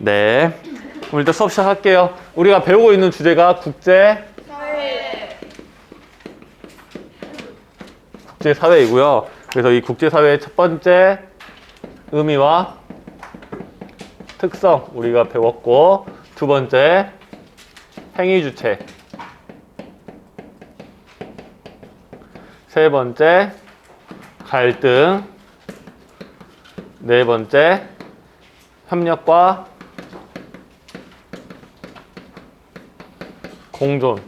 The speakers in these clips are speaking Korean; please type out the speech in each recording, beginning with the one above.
네. 그럼 일단 수업 시작할게요. 우리가 배우고 있는 주제가 국제사회이고요. 그래서 이 국제사회의 첫 번째 의미와 특성 우리가 배웠고, 두 번째 행위주체, 세 번째 갈등, 네 번째 협력과 공존,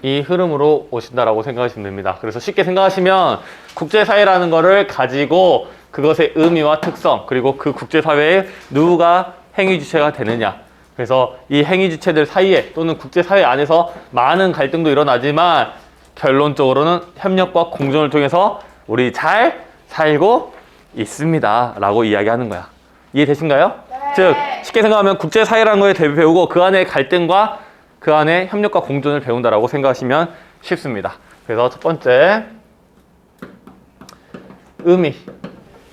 이 흐름으로 오신다라고 생각하시면 됩니다. 그래서 쉽게 생각하시면 국제사회라는 거를 가지고 그것의 의미와 특성, 그리고 그 국제사회에 누가 행위주체가 되느냐, 그래서 이 행위주체들 사이에 또는 국제사회 안에서 많은 갈등도 일어나지만 결론적으로는 협력과 공존을 통해서 우리 잘 살고 있습니다 라고 이야기하는 거야. 이해되신가요? 네. 즉 쉽게 생각하면 국제사회라는 거에 대해 배우고 그 안에 갈등과 그 안에 협력과 공존을 배운다라고 생각하시면 쉽습니다. 그래서 첫 번째 의미,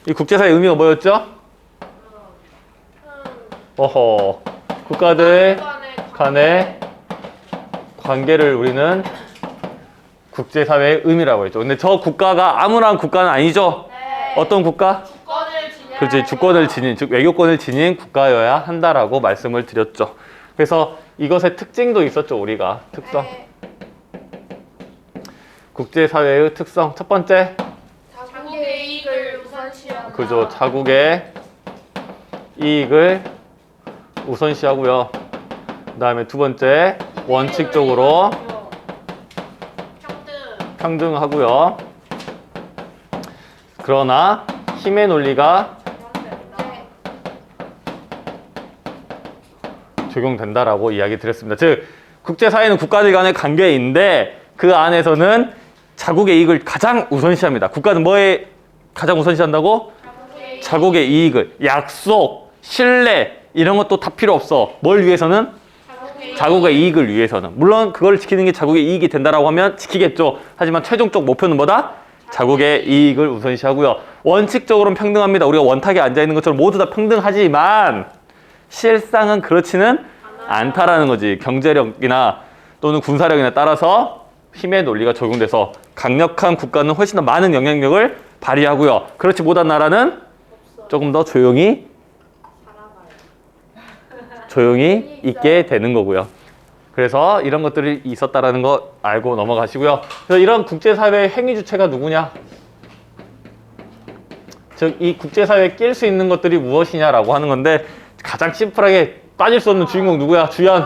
이 국제사회의 의미가 뭐였죠? 국가들 간의 관계를 우리는 국제사회의 의미라고 했죠. 근데 저 국가가 아무런 국가는 아니죠? 네. 어떤 국가? 주권을 지닌. 그렇지, 주권을 지닌, 즉 외교권을 지닌 국가여야 한다라고 말씀을 드렸죠. 그래서 이것의 특징도 있었죠, 우리가. 특성. 네. 국제사회의 특성. 첫 번째, 자국의 이익을 우선시한다. 그죠. 자국의 이익을 우선시하고요. 그 다음에 두 번째, 원칙적으로 평등하고요. 그러나 힘의 논리가 적용된다라고 이야기 드렸습니다. 즉 국제사회는 국가들 간의 관계인데 그 안에서는 자국의 이익을 가장 우선시합니다. 국가는 뭐에 가장 우선시한다고? 자국의 이익을. 약속, 신뢰 이런 것도 다 필요 없어. 뭘 위해서는? 자국의 이익을 위해서는. 물론 그걸 지키는 게 자국의 이익이 된다라고 하면 지키겠죠. 하지만 최종적 목표는 뭐다? 자국의 이익을 우선시하고요. 원칙적으로는 평등합니다. 우리가 원탁에 앉아있는 것처럼 모두 다 평등하지만 실상은 그렇지는 않다라는 거지. 경제력이나 또는 군사력이나 따라서 힘의 논리가 적용돼서 강력한 국가는 훨씬 더 많은 영향력을 발휘하고요. 그렇지 못한 나라는 조금 더 조용히 있게 되는 거고요. 그래서 이런 것들이 있었다라는 거 알고 넘어가시고요. 그래서 이런 국제사회의 행위주체가 누구냐? 즉 이 국제사회에 낄 수 있는 것들이 무엇이냐라고 하는 건데 가장 심플하게 빠질 수 없는 주인공 누구야? 주연.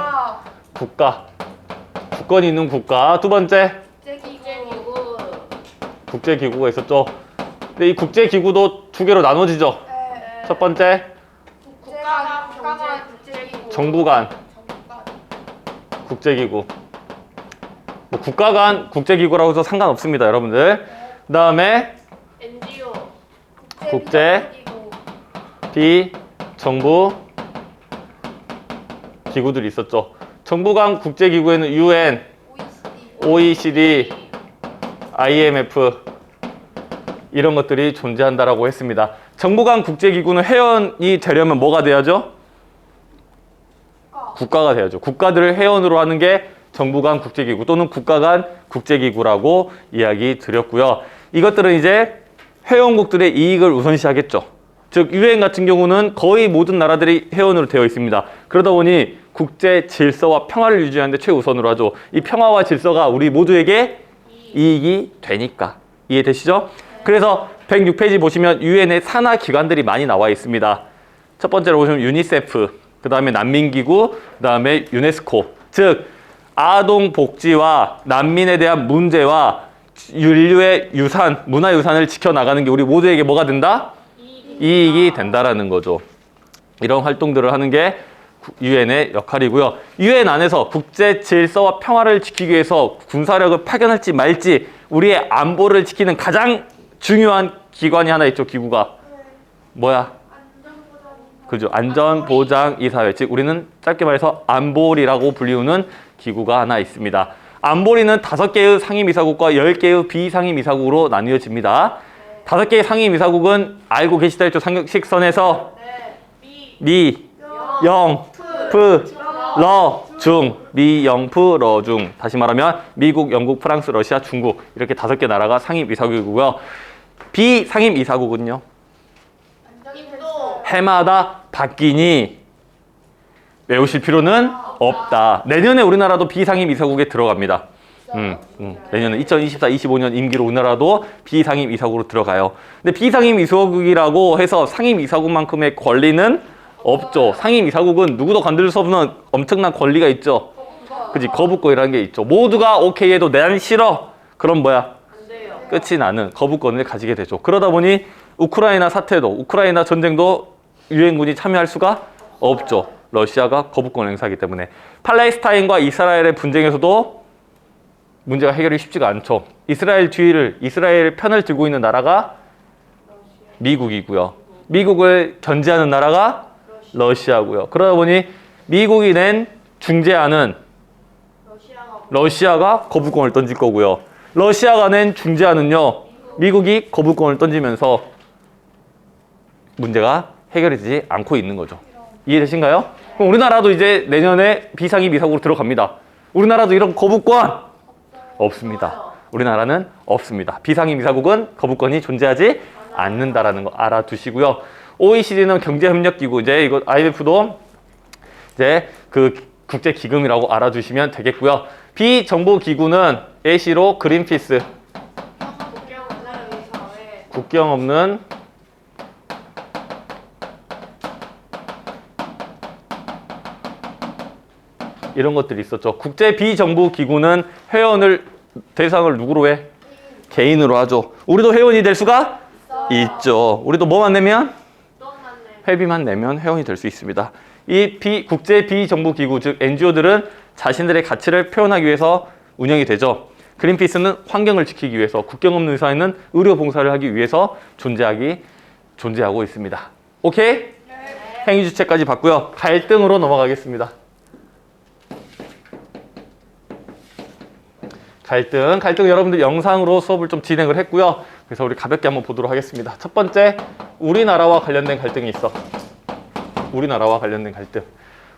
국가. 주권이 있는 국가. 두 번째, 국제기구가 있었죠. 근데 이 국제기구도 두 개로 나눠지죠. 첫 번째, 정부 간 국제기구. 뭐 국가 간 국제기구라고 해서 상관없습니다, 여러분들. 그 다음에 NGO. 국제 비정부 기구들이 있었죠. 정부 간 국제기구에는 UN, OECD, IMF 이런 것들이 존재한다라고 했습니다. 정부 간 국제기구는 회원이 되려면 뭐가 돼야죠? 국가가 돼야죠. 국가들을 회원으로 하는 게 정부 간 국제기구 또는 국가 간 국제기구라고 이야기 드렸고요. 이것들은 이제 회원국들의 이익을 우선시하겠죠. 즉 UN 같은 경우는 거의 모든 나라들이 회원으로 되어 있습니다. 그러다 보니 국제 질서와 평화를 유지하는 데 최우선으로 하죠. 이 평화와 질서가 우리 모두에게 이익이 되니까. 이해되시죠? 그래서 106페이지 보시면 UN의 산하 기관들이 많이 나와 있습니다. 첫 번째로 보시면 유니세프, 그 다음에 난민기구, 그 다음에 유네스코. 즉 아동 복지와 난민에 대한 문제와 인류의 유산, 문화유산을 지켜나가는 게 우리 모두에게 뭐가 된다? 이익이 된다라는 거죠. 이런 활동들을 하는 게 UN의 역할이고요. UN 안에서 국제 질서와 평화를 지키기 위해서 군사력을 파견할지 말지 우리의 안보를 지키는 가장 중요한 기관이 하나 있죠. 기구가. 뭐야? 그죠. 안전보장이사회. 즉 우리는 짧게 말해서 안보리라고 불리우는 기구가 하나 있습니다. 안보리는 5개의 상임이사국과 10개의 비상임이사국으로 나뉘어집니다. 5개의 상임이사국은 알고 계시다 했죠. 상식선에서 미, 영, 프, 러, 중, 미, 영, 프, 러, 중. 다시 말하면 미국, 영국, 프랑스, 러시아, 중국 이렇게 5개 나라가 상임 이사국이고요. 비상임 이사국은요. 인도. 해마다 바뀌니 외우실 필요는 없다. 내년에 우리나라도 비상임 이사국에 들어갑니다. 내년에 2024, 25년 임기로 우리나라도 비상임 이사국으로 들어가요. 근데 비상임 이사국이라고 해서 상임 이사국만큼의 권리는 없죠. 상임 이사국은 누구도 건들 수 없는 엄청난 권리가 있죠. 그지? 거부권이라는 게 있죠. 모두가 오케이 해도 난 싫어. 그럼 뭐야? 안 돼요. 끝이 나는 거부권을 가지게 되죠. 그러다 보니 우크라이나 사태도, 우크라이나 전쟁도 유엔군이 참여할 수가 없죠. 러시아가 거부권을 행사하기 때문에. 팔레스타인과 이스라엘의 분쟁에서도 문제가 해결이 쉽지가 않죠. 이스라엘 편을 들고 있는 나라가 미국이고요. 미국을 견제하는 나라가 러시아고요. 그러다 보니 미국이 낸 중재안은 러시아가 거부권을 던질 거고요. 러시아가 낸 중재안은요, 미국이 거부권을 던지면서 문제가 해결되지 않고 있는 거죠. 이해되신가요? 그럼 우리나라도 이제 내년에 비상임 이사국으로 들어갑니다. 우리나라도 이런 거부권 없습니다. 우리나라는 없습니다. 비상임 이사국은 거부권이 존재하지 않는다라는 거 알아두시고요. OECD는 경제협력기구, 이제 이거 IMF도 이제 그 국제기금이라고 알아두시면 되겠고요. 비정부기구는 예시로 그린피스, 국경 없는 이런 것들이 있었죠. 국제 비정부 기구는 회원을 대상을 누구로 해? 개인으로 하죠. 우리도 회원이 될 수가 있죠. 우리도 뭐만 내면? 회비만 내면 회원이 될 수 있습니다. 이 국제 비정부 기구, 즉 NGO들은 자신들의 가치를 표현하기 위해서 운영이 되죠. 그린피스는 환경을 지키기 위해서, 국경 없는 의사에는 의료 봉사를 하기 위해서 존재하고 있습니다. 오케이? 네. 행위 주체까지 봤고요. 갈등으로 넘어가겠습니다. 갈등 여러분들 영상으로 수업을 좀 진행을 했고요. 그래서 우리 가볍게 한번 보도록 하겠습니다. 첫 번째, 우리나라와 관련된 갈등이 있어. 우리나라와 관련된 갈등.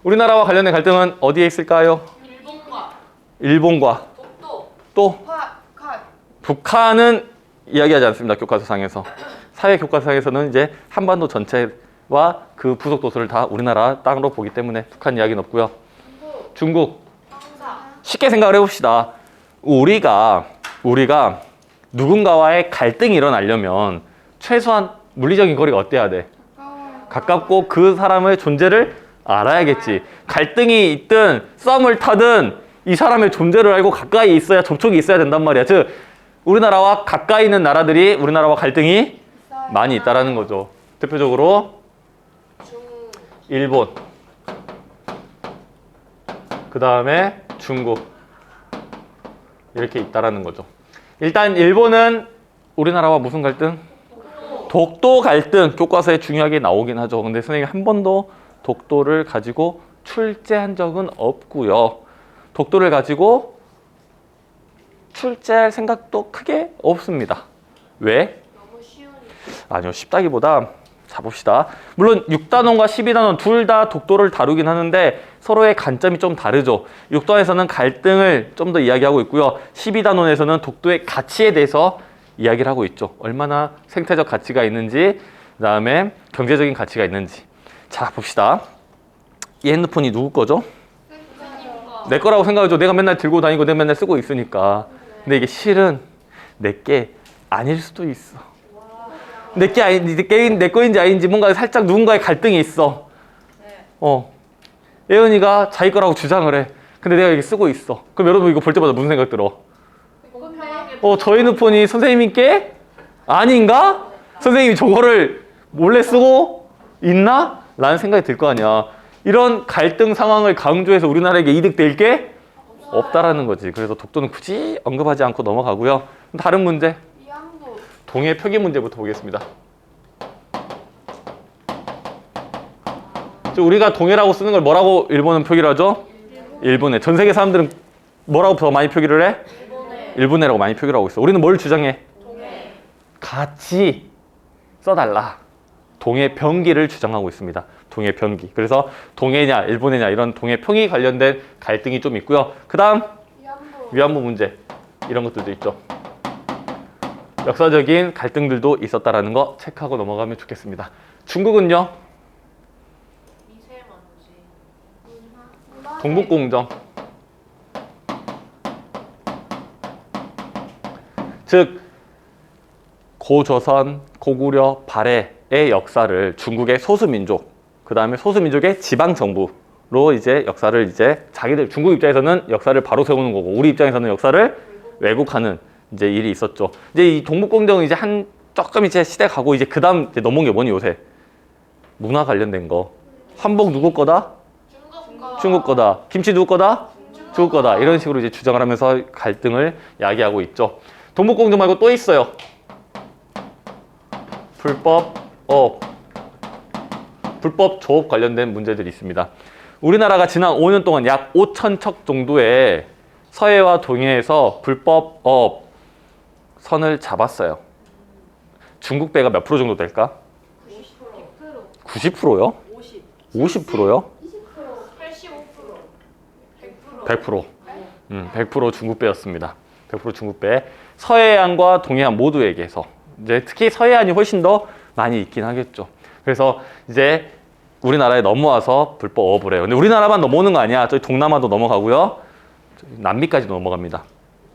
우리나라와 관련된 갈등은 어디에 있을까요? 일본과 또 북한은 이야기하지 않습니다. 교과서상에서. 사회 교과서상에서는 이제 한반도 전체와 그 부속 도서를 다 우리나라 땅으로 보기 때문에 북한 이야기는 없고요. 중국. 쉽게 생각을 해봅시다. 우리가 누군가와의 갈등이 일어나려면 최소한 물리적인 거리가 어때야 돼? 가깝고 그 사람의 존재를 알아야겠지. 갈등이 있든 싸움을 타든 이 사람의 존재를 알고 가까이 있어야 접촉이 있어야 된단 말이야. 즉 우리나라와 가까이 있는 나라들이 우리나라와 갈등이 많이 있다라는 거죠. 대표적으로 일본, 그 다음에 중국 이렇게 있다라는 거죠. 일단 일본은 우리나라와 무슨 갈등? 독도 갈등 교과서에 중요하게 나오긴 하죠. 근데 선생님이 한 번도 독도를 가지고 출제한 적은 없고요. 독도를 가지고 출제할 생각도 크게 없습니다. 왜? 너무 쉬우니까. 아니요, 쉽다기보다 자 봅시다. 물론 6단원과 12단원 둘 다 독도를 다루긴 하는데 서로의 관점이 좀 다르죠. 6단원에서는 갈등을 좀 더 이야기하고 있고요. 12단원에서는 독도의 가치에 대해서 이야기를 하고 있죠. 얼마나 생태적 가치가 있는지, 그 다음에 경제적인 가치가 있는지. 자 봅시다. 이 핸드폰이 누구 거죠? 내 거라고 생각하죠. 내가 맨날 들고 다니고 내가 맨날 쓰고 있으니까. 근데 이게 실은 내게 아닐 수도 있어. 내 거인지 아닌지 뭔가 살짝 누군가의 갈등이 있어. 예은이가 자기 거라고 주장을 해. 근데 내가 이게 쓰고 있어. 그럼 여러분 이거 볼 때마다 무슨 생각 들어? 저 핸드폰이 선생님께 아닌가? 선생님이 저거를 몰래 쓰고 있나? 라는 생각이 들 거 아니야. 이런 갈등 상황을 강조해서 우리나라에게 이득될 게 없다라는 거지. 그래서 독도는 굳이 언급하지 않고 넘어가고요. 다른 문제. 동해 표기 문제부터 보겠습니다. 우리가 동해라고 쓰는 걸 뭐라고 일본은 표기를 하죠? 일본해. 전 세계 사람들은 뭐라고 더 많이 표기를 해? 일본해라고 많이 표기를 하고 있어. 우리는 뭘 주장해? 같이 써달라. 동해 병기를 주장하고 있습니다. 동해 편기. 그래서 동해냐 일본해냐 이런 동해 평이 관련된 갈등이 좀 있고요. 그 다음 위안부. 위안부 문제 이런 것들도 있죠. 역사적인 갈등들도 있었다라는 거 체크하고 넘어가면 좋겠습니다. 중국은요? 미세먼지. 문화. 동북공정. 즉 고조선, 고구려, 발해의 역사를 중국의 소수민족, 그 다음에 소수민족의 지방정부로 이제 역사를 이제 자기들 중국 입장에서는 역사를 바로 세우는 거고 우리 입장에서는 역사를 왜곡하는 이제 일이 있었죠. 이제 이 동북공정은 이제 한 조금 이제 시대 가고 이제 그 다음 넘어온 게 뭐니 요새? 문화 관련된 거. 한복 누구 거다? 중국 거. 중국 거다. 김치 누구 거다? 중국 거다. 이런 식으로 이제 주장을 하면서 갈등을 야기하고 있죠. 동북공정 말고 또 있어요. 불법 조업 관련된 문제들이 있습니다. 우리나라가 지난 5년 동안 약 5천 척 정도의 서해와 동해에서 불법 선을 잡았어요. 중국 배가 몇 프로 정도 될까? 90%요? 50%요? 85%. 100%. 100% 중국 배였습니다. 100% 중국 배. 서해안과 동해안 모두에게서 이제 특히 서해안이 훨씬 더 많이 있긴 하겠죠. 그래서 이제 우리나라에 넘어와서 불법 어업을 해요. 근데 우리나라만 넘어오는 거 아니야. 저희 동남아도 넘어가고요. 남미까지도 넘어갑니다.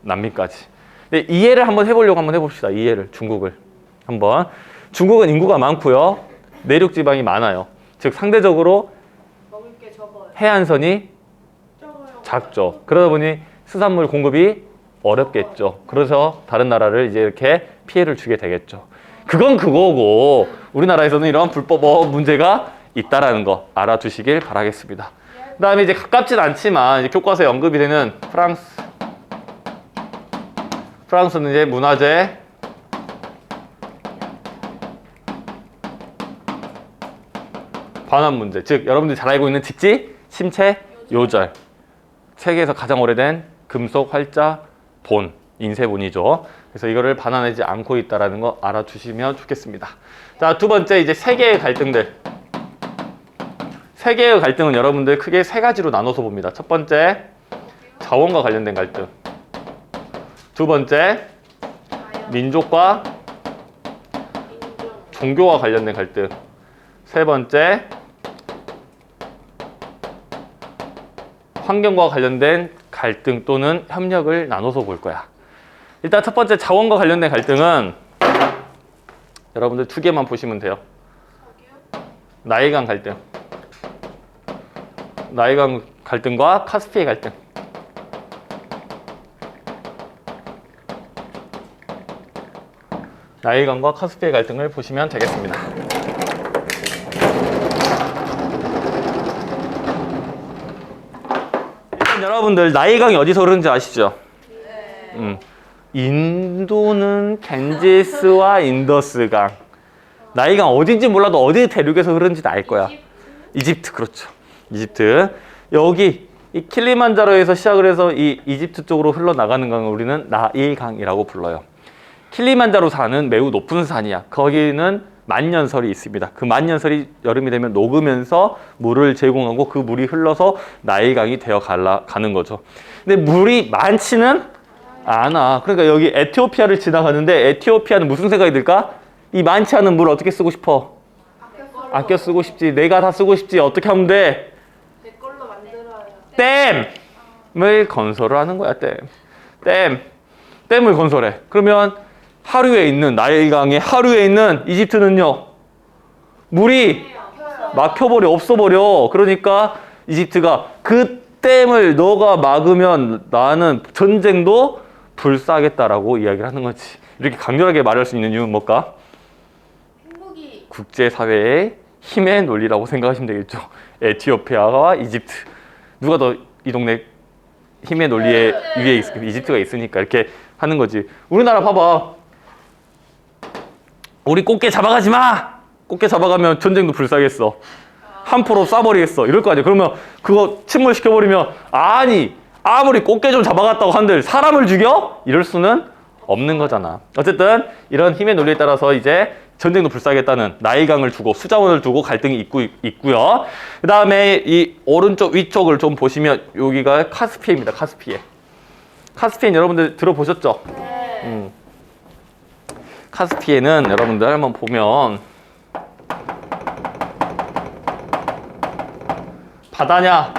남미까지. 근데 이해를 한번 해보려고 한번 해봅시다. 이해를 중국을 한번. 중국은 인구가 많고요. 내륙 지방이 많아요. 즉 상대적으로 먹을 게 적어요. 해안선이 적어요. 작죠. 그러다 보니 수산물 공급이 어렵겠죠. 그래서 다른 나라를 이제 이렇게 피해를 주게 되겠죠. 그건 그거고 우리나라에서는 이런 불법 어업 문제가 있다라는 거 알아두시길 바라겠습니다. 그 다음에 이제 가깝진 않지만 이제 교과서에 언급이 되는 프랑스는 이제 문화재 반환 문제, 즉 여러분들이 잘 알고 있는 직지, 침체, 요절. 세계에서 가장 오래된 금속 활자 본, 인쇄본이죠. 그래서 이거를 반환하지 않고 있다는 거 알아두시면 좋겠습니다. 자, 두 번째 이제 세계의 갈등들. 세계의 갈등은 여러분들 크게 세 가지로 나눠서 봅니다. 첫 번째, 자원과 관련된 갈등. 두 번째, 민족과 종교와 관련된 갈등. 세 번째, 환경과 관련된 갈등 또는 협력을 나눠서 볼 거야. 일단 첫 번째 자원과 관련된 갈등은 여러분들 두 개만 보시면 돼요. 나일강 갈등. 나일강 갈등과 카스피해 갈등. 나일강과 카스피해 갈등을 보시면 되겠습니다. 일단 여러분들 나일강이 어디서 흐르는지 아시죠? 인도는 겐지스와 인더스강. 나일강 어딘지 몰라도 어디 대륙에서 흐르는지 알 거야. 이집트, 그렇죠. 이집트. 여기 이 킬리만자로에서 시작을 해서 이 이집트 쪽으로 흘러나가는 강을 우리는 나일강이라고 불러요. 킬리만자로 산은 매우 높은 산이야. 거기는 만년설이 있습니다. 그 만년설이 여름이 되면 녹으면서 물을 제공하고 그 물이 흘러서 나일강이 되어 가는 거죠. 근데 물이 많지는 않아. 그러니까 여기 에티오피아를 지나가는데 에티오피아는 무슨 생각이 들까? 이 많지 않은 물을 어떻게 쓰고 싶어? 아껴 쓰고 싶지. 내가 다 쓰고 싶지. 어떻게 하면 돼? 내 걸로 만들어요. 댐을 건설을 하는 거야. 댐을 건설해. 그러면 하류에 있는 나일강의 하류에 있는 이집트는요, 물이 막혀버려, 없어버려. 그러니까 이집트가 그 댐을 너가 막으면 나는 전쟁도 불사하겠다라고 이야기를 하는 거지. 이렇게 강렬하게 말할 수 있는 이유는 뭘까? 행복이 국제사회의 힘의 논리라고 생각하시면 되겠죠. 에티오피아와 이집트. 누가 더 이 동네 힘의 논리에 위에 이집트가 있으니까 이렇게 하는 거지. 우리나라 봐봐. 우리 꽃게 잡아가지 마! 꽃게 잡아가면 전쟁도 불사하겠어. 한 포로 쏴버리겠어. 이럴 거 아니야. 그러면 그거 침몰시켜버리면 아니 아무리 꽃게 좀 잡아갔다고 한들 사람을 죽여? 이럴 수는 없는 거잖아. 어쨌든 이런 힘의 논리에 따라서 이제 전쟁도 불사하겠다는 나일강을 두고 수자원을 두고 갈등이 있고요. 그 다음에 이 오른쪽 위쪽을 좀 보시면 여기가 카스피해입니다. 카스피해. 카스피해 여러분들 들어보셨죠? 네. 카스피해는 여러분들 한번 보면 바다냐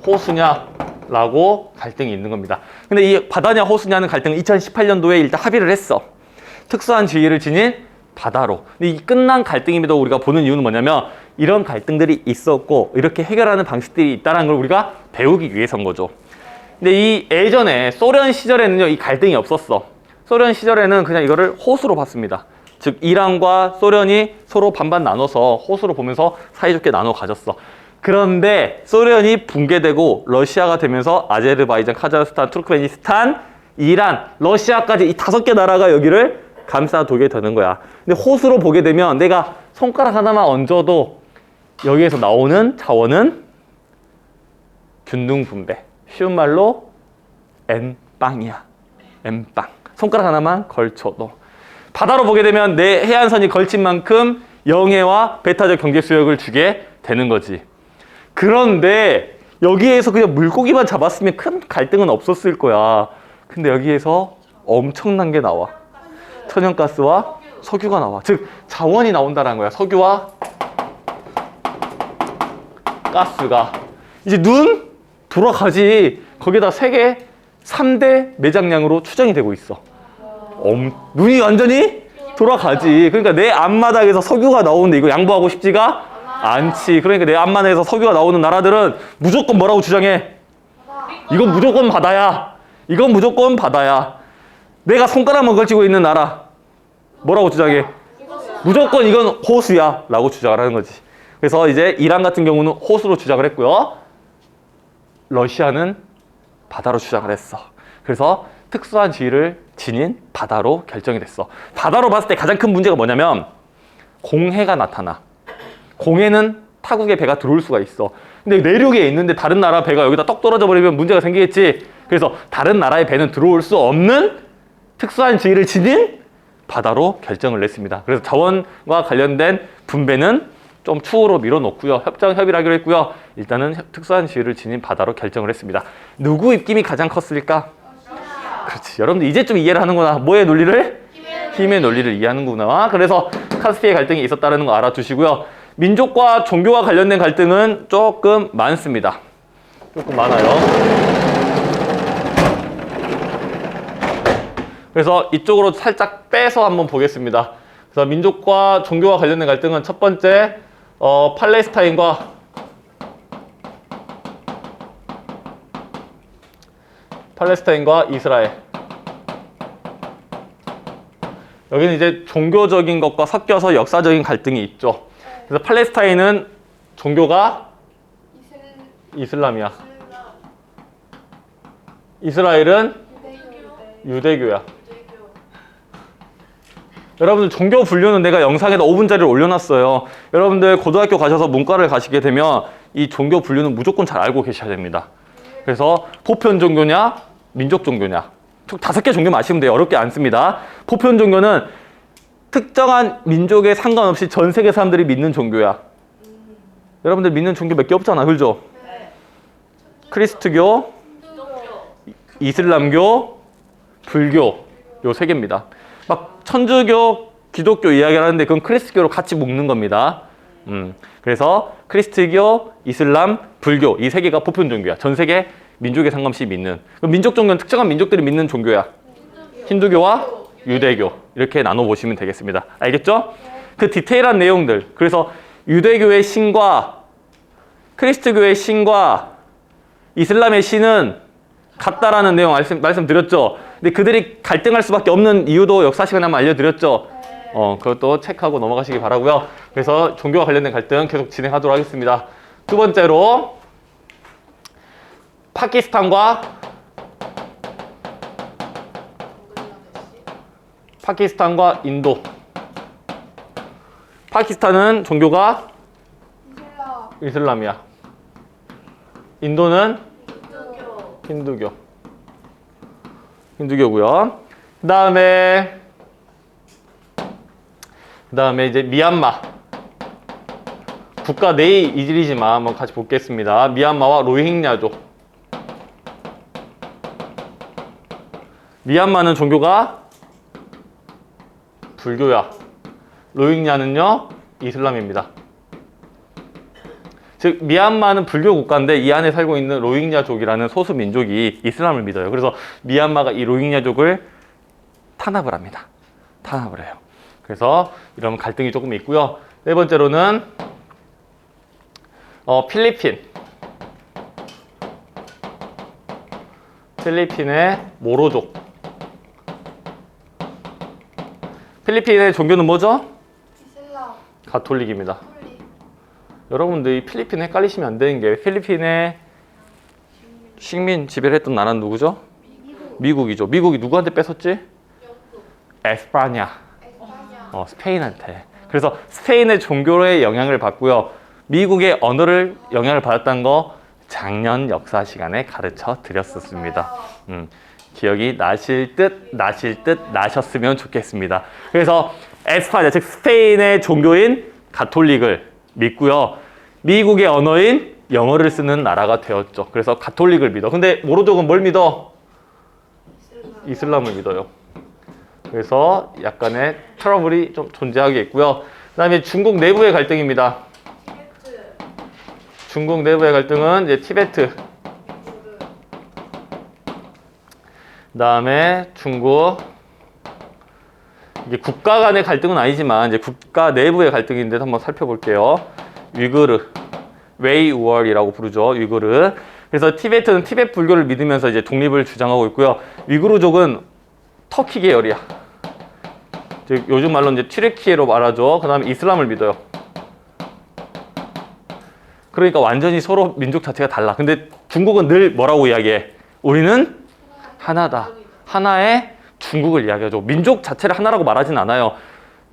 호수냐라고 갈등이 있는 겁니다. 근데 이 바다냐 호수냐는 갈등은 2018년도에 일단 합의를 했어. 특수한 지위를 지닌 바다로. 근데 이 끝난 갈등임에도 우리가 보는 이유는 뭐냐면 이런 갈등들이 있었고 이렇게 해결하는 방식들이 있다는 걸 우리가 배우기 위해서인 거죠. 근데 이 예전에 소련 시절에는요 이 갈등이 없었어. 소련 시절에는 그냥 이거를 호수로 봤습니다. 즉 이란과 소련이 서로 반반 나눠서 호수로 보면서 사이좋게 나눠 가졌어. 그런데 소련이 붕괴되고 러시아가 되면서 아제르바이잔, 카자흐스탄, 투르크메니스탄, 이란, 러시아까지 이 5개 나라가 여기를 감싸두게 되는 거야. 근데 호수로 보게 되면 내가 손가락 하나만 얹어도 여기에서 나오는 자원은 균등 분배. 쉬운 말로 N빵이야. N빵. 손가락 하나만 걸쳐도. 바다로 보게 되면 내 해안선이 걸친 만큼 영해와 배타적 경제 수역을 주게 되는 거지. 그런데 여기에서 그냥 물고기만 잡았으면 큰 갈등은 없었을 거야. 근데 여기에서 엄청난 게 나와. 천연가스와 석유가 나와. 즉 자원이 나온다는 거야. 석유와 가스가. 이제 눈 돌아가지. 거기다 세계 3대 매장량으로 추정이 되고 있어. 눈이 완전히 돌아가지. 그러니까 내 앞마당에서 석유가 나오는데 이거 양보하고 싶지가 않지. 그러니까 내 앞마당에서 석유가 나오는 나라들은 무조건 뭐라고 주장해? 이건 무조건 바다야. 이건 무조건 바다야. 내가 손가락만 걸치고 있는 나라 뭐라고 주장해? 무조건 이건 호수야 라고 주장을 하는 거지. 그래서 이제 이란 같은 경우는 호수로 주장을 했고요. 러시아는 바다로 주장을 했어. 그래서 특수한 지위를 지닌 바다로 결정이 됐어. 바다로 봤을 때 가장 큰 문제가 뭐냐면 공해가 나타나. 공해는 타국의 배가 들어올 수가 있어. 근데 내륙에 있는데 다른 나라 배가 여기다 떡 떨어져 버리면 문제가 생기겠지. 그래서 다른 나라의 배는 들어올 수 없는 특수한 지위를 지닌 바다로 결정을 냈습니다. 그래서 자원과 관련된 분배는 좀 추후로 밀어놓고요. 협의를 하기로 했고요. 일단은 특수한 지위를 지닌 바다로 결정을 했습니다. 누구 입김이 가장 컸을까? 그렇지. 여러분들 이제 좀 이해를 하는구나. 뭐의 논리를? 힘의 논리를 이해하는구나. 그래서 카스피해 갈등이 있었다는 거 알아두시고요. 민족과 종교와 관련된 갈등은 조금 많습니다. 조금 많아요. 그래서 이쪽으로 살짝 빼서 한번 보겠습니다. 그래서 민족과 종교와 관련된 갈등은 첫 번째 팔레스타인과 이스라엘. 여기는 이제 종교적인 것과 섞여서 역사적인 갈등이 있죠. 그래서 팔레스타인은 종교가 이슬람이야. 이스라엘은 유대교야. 여러분들 종교 분류는 내가 영상에다 5분짜리를 올려놨어요. 여러분들 고등학교 가셔서 문과를 가시게 되면 이 종교 분류는 무조건 잘 알고 계셔야 됩니다. 그래서 보편 종교냐, 민족 종교냐. 5개 종교만 아시면 돼요. 어렵게 안 씁니다. 보편 종교는 특정한 민족에 상관없이 전 세계 사람들이 믿는 종교야. 여러분들 믿는 종교 몇 개 없잖아. 그죠? 크리스트교, 이슬람교, 불교 요 3개입니다. 막 천주교, 기독교 이야기를 하는데 그건 크리스트교로 같이 묶는 겁니다. 그래서 크리스트교, 이슬람, 불교 이 3개가 보편 종교야. 전 세계 민족에 상관없이 믿는. 민족 종교는 특정한 민족들이 믿는 종교야. 힌두교와 유대교 이렇게 나눠보시면 되겠습니다. 알겠죠? 그 디테일한 내용들. 그래서 유대교의 신과 크리스트교의 신과 이슬람의 신은 같다라는 내용 말씀드렸죠. 근데 그들이 갈등할 수밖에 없는 이유도 역사 시간에 한번 알려드렸죠. 그것도 체크하고 넘어가시기 바라고요. 그래서 종교와 관련된 갈등 계속 진행하도록 하겠습니다. 두 번째로 파키스탄과 인도. 파키스탄은 종교가 이슬람이야. 인도는 힌두교고요. 그 다음에 그 다음에 이제 미얀마. 국가 내의 이질이지만 한번 같이 보겠습니다. 미얀마와 로힝야족. 미얀마는 종교가 불교야. 로힝야는요 이슬람입니다. 즉 미얀마는 불교 국가인데 이 안에 살고 있는 로힝야족이라는 소수 민족이 이슬람을 믿어요. 그래서 미얀마가 이 로힝야족을 탄압을 합니다. 탄압을 해요. 그래서 이런 갈등이 조금 있고요. 네 번째로는 필리핀의 모로족. 필리핀의 종교는 뭐죠? 이슬람. 가톨릭입니다. 홀리. 여러분들이 필리핀 헷갈리시면 안 되는 게 필리핀의 식민 지배를 했던 나라는 누구죠? 미국이죠. 미국이 누구한테 뺏었지? 영국. 에스파냐. 에스파냐. 스페인한테. 그래서 스페인의 종교의 영향을 받고요. 미국의 언어를 영향을 받았다는 거 작년 역사 시간에 가르쳐 드렸었습니다. 기억이 나실 듯 나셨으면 좋겠습니다. 그래서 에스파냐, 즉 스페인의 종교인 가톨릭을 믿고요. 미국의 언어인 영어를 쓰는 나라가 되었죠. 그래서 가톨릭을 믿어. 근데 모로족은 뭘 믿어? 이슬람을 믿어요. 그래서 약간의 트러블이 좀 존재하겠고요. 그 다음에 중국 내부의 갈등입니다. 티베트. 중국 내부의 갈등은 이제 티베트. 그 다음에 중국. 이게 국가 간의 갈등은 아니지만 이제 국가 내부의 갈등인데 한번 살펴볼게요. 위구르, 웨이우얼이라고 부르죠. 위구르. 그래서 티베트는 티베트 불교를 믿으면서 이제 독립을 주장하고 있고요. 위구르족은 터키 계열이야. 즉 요즘 말로 이제 튀르키예로 말하죠. 그다음에 이슬람을 믿어요. 그러니까 완전히 서로 민족 자체가 달라. 근데 중국은 늘 뭐라고 이야기해? 우리는 하나다. 하나의 중국을 이야기하죠. 민족 자체를 하나라고 말하진 않아요.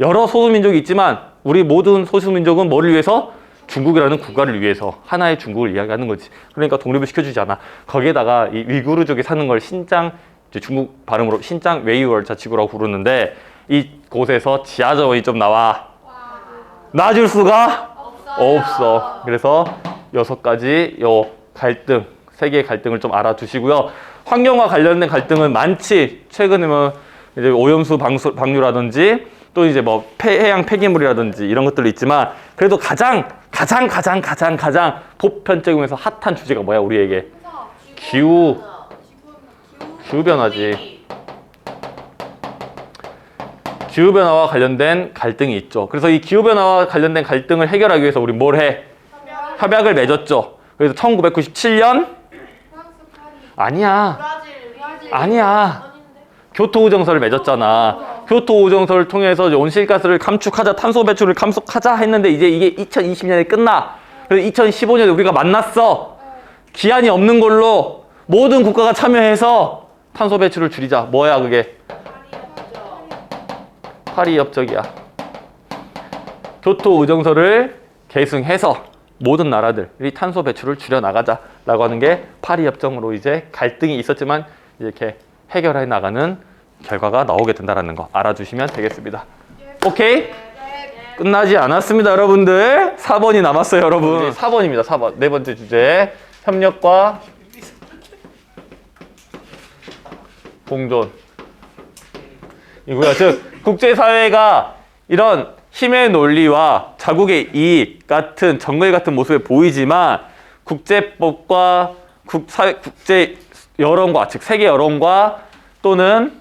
여러 소수민족이 있지만 우리 모든 소수민족은 뭐를 위해서? 중국이라는 국가를 위해서 하나의 중국을 이야기하는 거지. 그러니까 독립을 시켜주지 않아. 거기에다가 이 위구르족이 사는 걸 신장, 이제 중국 발음으로 신장 웨이월 자치구라고 부르는데 이곳에서 지하자원이 좀 나와. 놔줄 수가 없어. 그래서 6가지 요 갈등, 세 개의 갈등을 좀 알아두시고요. 환경과 관련된 갈등은 많지. 최근에 뭐 이제 오염수 방류라든지 또 이제 뭐 해양 폐기물이라든지 이런 것들도 있지만 그래도 가장 보편적이면서 핫한 주제가 뭐야 우리에게? 기후변화지. 기후변화와 관련된 갈등이 있죠. 그래서 이 기후변화와 관련된 갈등을 해결하기 위해서 우리 뭘 해? 협약을 맺었죠. 그래서 1997년 아니야. 아니야. 교토우정서를 맺었잖아. 교토우정서를 통해서 이제 온실가스를 감축하자, 탄소 배출을 감축하자 했는데 이제 이게 2020년에 끝나. 그래서 2015년에 우리가 만났어. 기한이 없는 걸로 모든 국가가 참여해서 탄소 배출을 줄이자. 뭐야 그게? 파리 협정이야. 교토우정서를 계승해서 모든 나라들이 탄소 배출을 줄여 나가자라고 하는 게 파리 협정으로 이제 갈등이 있었지만 이렇게 해결해 나가는 결과가 나오게 된다는 거 알아주시면 되겠습니다. 오케이? 끝나지 않았습니다, 여러분들. 4번이 남았어요, 여러분. 4번입니다, 4번. 네 번째 주제. 협력과 공존. 이거야. 즉, 국제사회가 이런 힘의 논리와 자국의 이익 같은 정글 같은 모습에 보이지만 국제법과 국제 여론과, 즉 세계 여론과 또는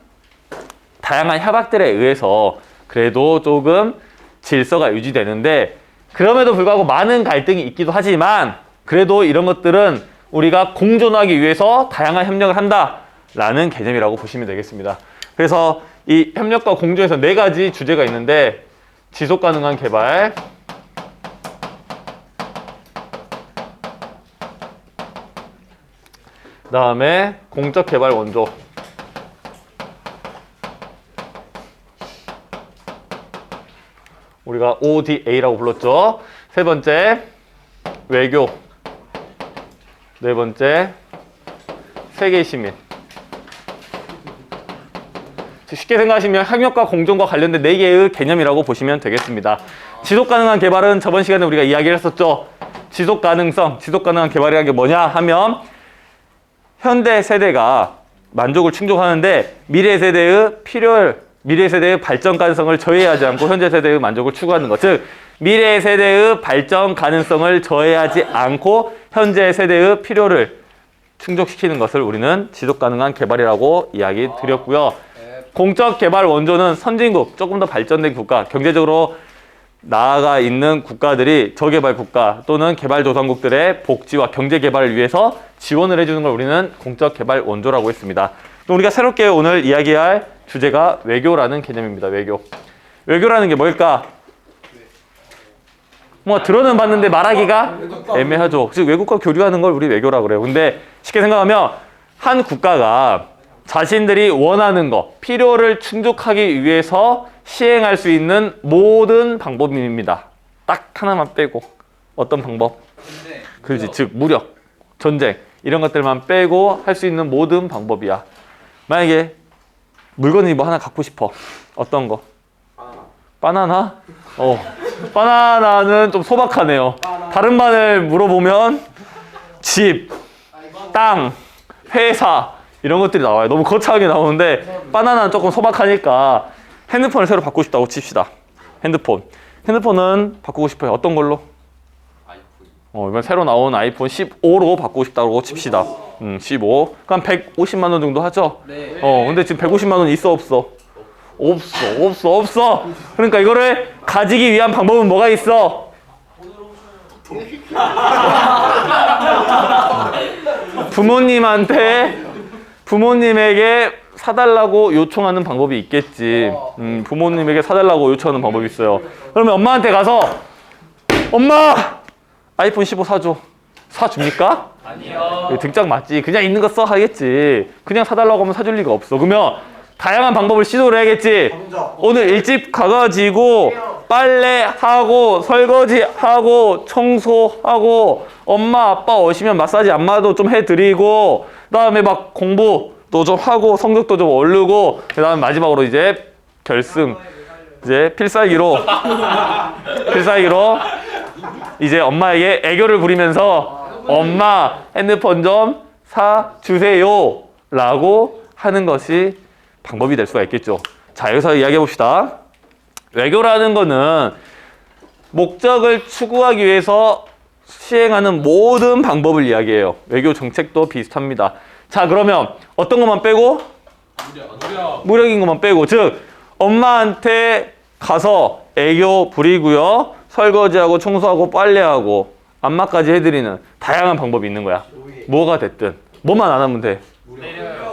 다양한 협약들에 의해서 그래도 조금 질서가 유지되는데 그럼에도 불구하고 많은 갈등이 있기도 하지만 그래도 이런 것들은 우리가 공존하기 위해서 다양한 협력을 한다라는 개념이라고 보시면 되겠습니다. 그래서 이 협력과 공존에서 4가지 주제가 있는데 지속가능한 개발, 그 다음에 공적 개발 원조, 우리가 ODA라고 불렀죠. 세 번째 외교, 네 번째 세계 시민. 쉽게 생각하시면 학력과 공정과 관련된 4개의 개념이라고 보시면 되겠습니다. 지속가능한 개발은 저번 시간에 우리가 이야기를 했었죠. 지속가능성, 지속가능한 개발이라는 게 뭐냐 하면 현대 세대가 만족을 충족하는데 미래 세대의 발전 가능성을 저해하지 않고 현재 세대의 만족을 추구하는 것. 즉, 미래 세대의 발전 가능성을 저해하지 않고 현재 세대의 필요를 충족시키는 것을 우리는 지속가능한 개발이라고 이야기 드렸고요. 공적 개발 원조는 선진국, 조금 더 발전된 국가, 경제적으로 나아가 있는 국가들이 저개발 국가 또는 개발도상국들의 복지와 경제 개발을 위해서 지원을 해주는 걸 우리는 공적 개발 원조라고 했습니다. 또 우리가 새롭게 오늘 이야기할 주제가 외교라는 개념입니다. 외교. 외교라는 게 뭘까? 뭐 들어는 봤는데 말하기가 애매하죠. 즉 외국과 교류하는 걸 우리 외교라고 그래요. 근데 쉽게 생각하면 한 국가가 자신들이 원하는 거, 필요를 충족하기 위해서 시행할 수 있는 모든 방법입니다. 딱 하나만 빼고. 어떤 방법? 그렇지. 즉 무력, 전쟁 이런 것들만 빼고 할 수 있는 모든 방법이야. 만약에 물건이 뭐 하나 갖고 싶어. 어떤 거? 바나나? 바나나는 좀 소박하네요. 다른 반을 물어보면 집, 땅, 회사 이런 것들이 나와요. 너무 거창하게 나오는데 바나나는 조금 소박하니까 핸드폰을 새로 바꾸고 싶다고 칩시다. 핸드폰은 바꾸고 싶어요. 어떤 걸로? 이번 새로 나온 아이폰 15로 바꾸고 싶다고 칩시다. 15. 그럼 150만 원 정도 하죠? 네. 근데 지금 150만 원 있어 없어? 없어. 그러니까 이거를 가지기 위한 방법은 뭐가 있어? 부모님에게 사달라고 요청하는 방법이 있겠지. 부모님에게 사달라고 요청하는 방법이 있어요. 그러면 엄마한테 가서 엄마! 아이폰 15 사줘. 사줍니까? 아니요. 등짝 맞지. 그냥 있는 거 써 하겠지. 그냥 사달라고 하면 사줄 리가 없어. 그러면 다양한 방법을 시도를 해야겠지. 오늘 일찍 가가지고 빨래하고 설거지하고 청소하고 엄마 아빠 오시면 마사지 안마도 좀 해드리고 그다음에 막 공부도 좀 하고 성적도 좀 오르고 그다음에 마지막으로 이제 결승 이제 필살기로 이제 엄마에게 애교를 부리면서 엄마 핸드폰 좀 사주세요 라고 하는 것이 방법이 될 수가 있겠죠. 자, 여기서 이야기해 봅시다. 외교라는 거는 목적을 추구하기 위해서 시행하는 모든 방법을 이야기해요. 외교 정책도 비슷합니다. 자, 그러면 어떤 것만 빼고? 무력인 것만 빼고. 즉, 엄마한테 가서 애교 부리고요. 설거지하고 청소하고 빨래하고 안마까지 해드리는 다양한 방법이 있는 거야. 뭐가 됐든. 뭐만 안 하면 돼.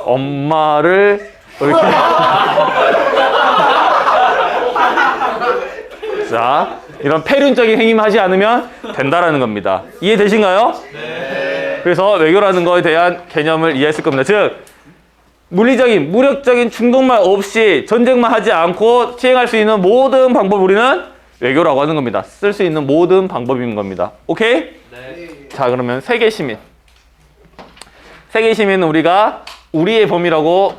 엄마를 이렇게 자, 이런 폐륜적인 행위만 하지 않으면 된다라는 겁니다. 이해되신가요? 네. 그래서 외교라는 거에 대한 개념을 이해했을 겁니다. 즉, 물리적인, 무력적인 충동만 없이 전쟁만 하지 않고 시행할 수 있는 모든 방법 우리는 외교라고 하는 겁니다. 쓸 수 있는 모든 방법인 겁니다. 오케이? 네. 자, 그러면 세계 시민. 세계 시민은 우리가 우리의 범위라고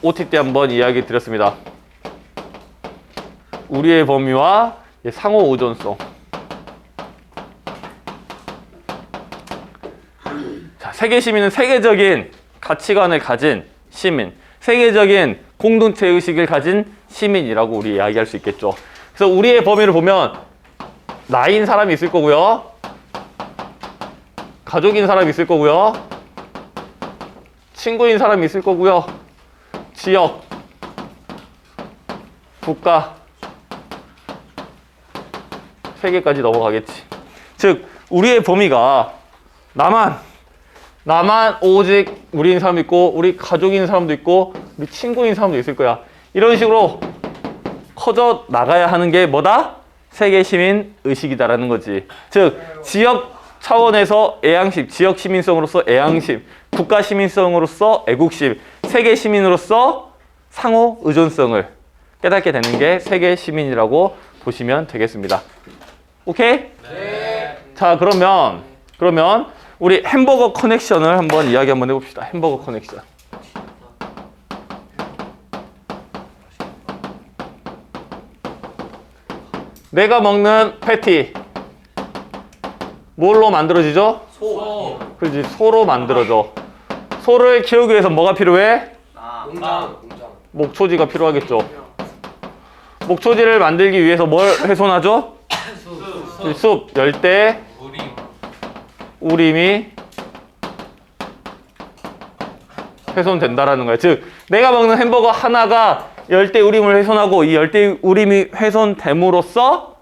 OT 때 한번 이야기 드렸습니다. 우리의 범위와 상호 의존성. 자, 세계 시민은 세계적인 가치관을 가진 시민, 세계적인 공동체 의식을 가진 시민이라고 우리 이야기할 수 있겠죠. 그래서 우리의 범위를 보면 나인 사람이 있을 거고요. 가족인 사람이 있을 거고요. 친구인 사람이 있을 거고요. 지역, 국가, 세계까지 넘어가겠지. 즉, 우리의 범위가 나만 오직 우리인 사람도 있고 우리 가족인 사람도 있고 우리 친구인 사람도 있을 거야. 이런 식으로 커져 나가야 하는 게 뭐다? 세계 시민 의식이다라는 거지. 즉, 지역 차원에서 애양심, 지역 시민성으로서 애양심, 국가 시민성으로서 애국심, 세계 시민으로서 상호 의존성을 깨닫게 되는 게 세계 시민이라고 보시면 되겠습니다. 오케이? 네. 자, 그러면 우리 햄버거 커넥션을 한번 이야기 한번 해봅시다. 햄버거 커넥션. 내가 먹는 패티 뭘로 만들어지죠? 소. 그렇지, 소로 만들어져. 소를 키우기 위해서 뭐가 필요해? 공장. 목초지가 필요하겠죠. 목초지를 만들기 위해서 뭘 훼손하죠? 숲, 열대, 우림이 훼손된다라는 거야. 즉, 내가 먹는 햄버거 하나가 열대 우림을 훼손하고 이 열대 우림이 훼손됨으로써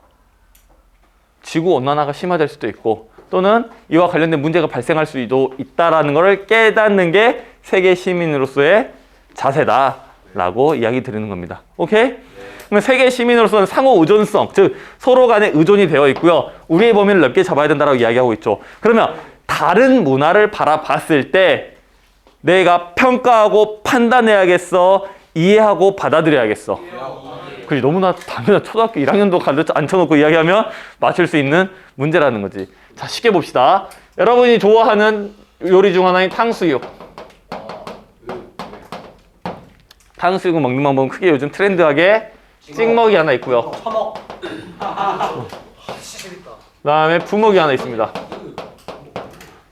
지구 온난화가 심화될 수도 있고 또는 이와 관련된 문제가 발생할 수도 있다라는 것을 깨닫는 게 세계 시민으로서의 자세다라고 이야기 드리는 겁니다. 오케이? 그러면 세계 시민으로서는 상호 의존성, 즉 서로 간에 의존이 되어 있고요. 우리의 범위를 넓게 잡아야 된다고 이야기하고 있죠. 그러면 다른 문화를 바라봤을 때 내가 평가하고 판단해야겠어, 이해하고 받아들여야겠어. 그게 너무나 당연한 초등학교 1학년도 가르쳐 앉혀놓고 이야기하면 맞출 수 있는 문제라는 거지. 자, 쉽게 봅시다. 여러분이 좋아하는 요리 중 하나인 탕수육. 탕수육을 먹는 방법은 크게 요즘 트렌드하게 찍먹이 하나 있고요. 처먹. 그다음에 부먹이 하나 있습니다.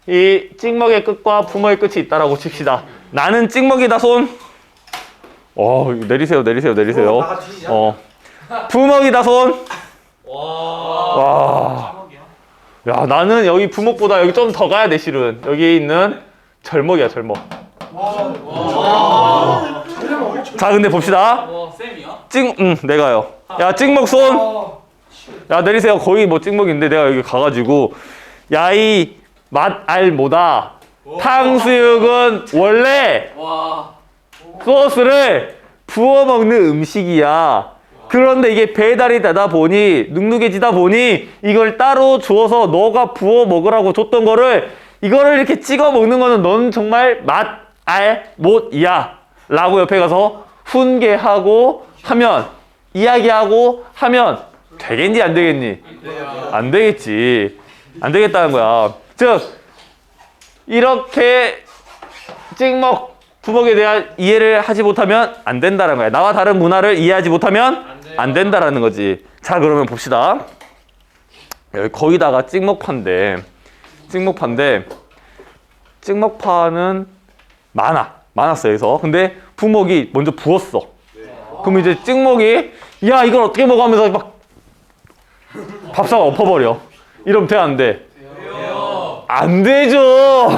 이 찍먹의 끝과 부먹의 끝이 있다라고 칩시다. 나는 찍먹이다 손. 내리세요. 부먹이다 손. 와. 야, 나는 여기 부먹보다 여기 좀 더 가야 돼, 실은. 여기 있는 절먹이야, 절먹. 자, 근데 봅시다. 내가요. 야, 찍먹 손. 야, 내리세요. 거의 뭐 찍먹인데 내가 여기 가가지고 야, 이 맛알모다. 탕수육은 원래 소스를 부어 먹는 음식이야. 그런데 이게 배달이 되다 보니 눅눅해지다 보니 이걸 따로 주어서 너가 부어 먹으라고 줬던 거를 이거를 이렇게 찍어 먹는 거는 넌 정말 맛알못이야 라고 옆에 가서 훈계하고 하면, 이야기하고 하면 되겠니 안 되겠니? 안 되겠지. 안 되겠다는 거야. 즉 이렇게 찍먹 부먹에 대한 이해를 하지 못하면 안 된다는 거야. 나와 다른 문화를 이해하지 못하면 안 된다라는 거지. 자, 그러면 봅시다. 여기 거기다가 찍먹파인데 찍먹파는 많았어요. 여기서. 근데 부먹이 먼저 부었어. 그럼 이제 찍먹이 야, 이걸 어떻게 먹어 하면서 막 밥상을 엎어버려. 이러면 돼, 안 돼? 안 되죠.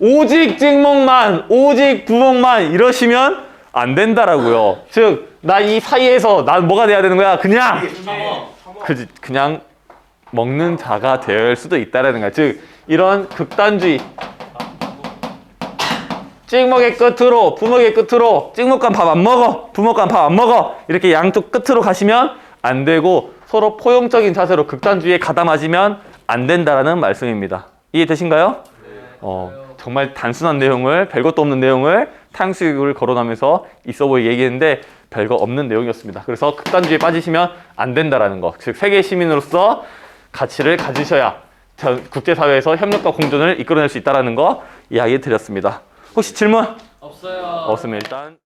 오직 찍먹만, 오직 부먹만 이러시면 안 된다라고요. 즉, 나 이 사이에서 난 뭐가 돼야 되는 거야? 그냥 먹는 자가 될 수도 있다라는 거야. 즉, 이런 극단주의. 찍먹의 끝으로, 부먹의 끝으로, 찍먹간 밥 안 먹어, 부먹간 밥 안 먹어. 이렇게 양쪽 끝으로 가시면 안 되고 서로 포용적인 자세로 극단주의에 가담하시면 안 된다라는 말씀입니다. 이해되신가요? 정말 단순한 내용을, 별것도 없는 내용을 탕수육을 거론하면서 있어 보이게 얘기했는데 별거 없는 내용이었습니다. 그래서 극단주의에 빠지시면 안 된다라는 거. 즉, 세계 시민으로서 가치를 가지셔야 국제사회에서 협력과 공존을 이끌어낼 수 있다는 거 이야기 드렸습니다. 혹시 질문? 없어요. 없으면 일단